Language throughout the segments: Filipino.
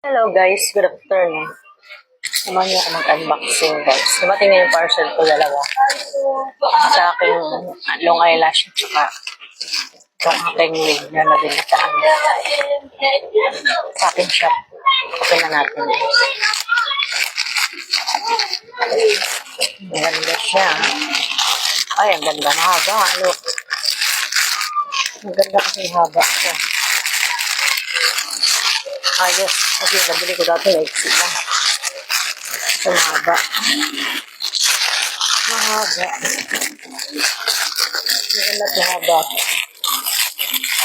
Hello guys, good afternoon. Naman niyo ako mag-unboxing guys. Dumating na yung parcel ko dalawa. Sa aking long eyelash at saka itong aking wig na nabili sa aking shop. Open na natin guys. Ang ganda siya. Ay, ang ganda. Mahaba. Look. Ang ganda kasi haba siya. Ayos. Kasi nabili ko dati na exit lang. Ito mahaba. Mahaba. Maganda ito mahaba.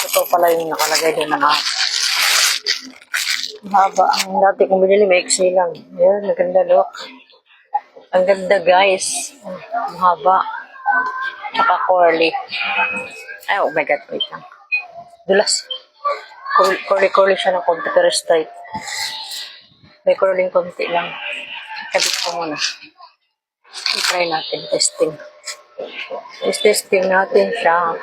Ito pala yung nakalagay doon na mahaba. Ang dati kong binili may exit lang. Ayan, maganda look. Ang ganda guys. Mahaba. Tsaka curly. Ay, oh my god. Wait lang. Dulas. Curly siya ng konti pero straight. May curling konti lang. Kabit ko muna. I-try natin. Testing. Testing natin siya.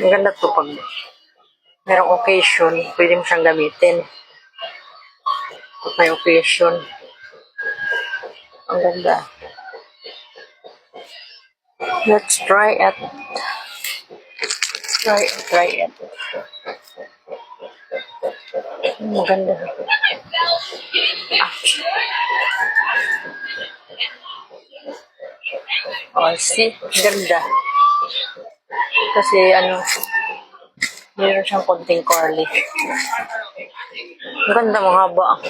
Maganda to pag merong occasion. Pwede mo siyang gamitin. Pag may occasion. Ang ganda. Let's try it. Try it. Maganda. Oh, see? Ganda. Kasi meron siyang konting curly. Ang ganda, mahaba.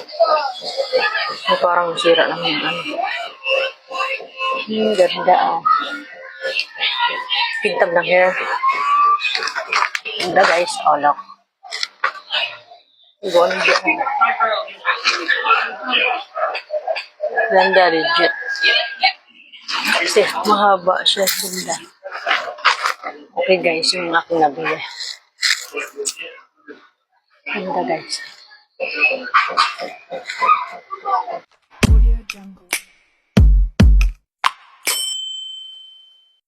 Ay, parang sira lang yung ganda. Pintab ng hair. Ganda guys. Oh, look. Ganda. Ganda legit. Kasi mahaba siya. Ganda. Okay guys, yung aking nabili. Ganda guys.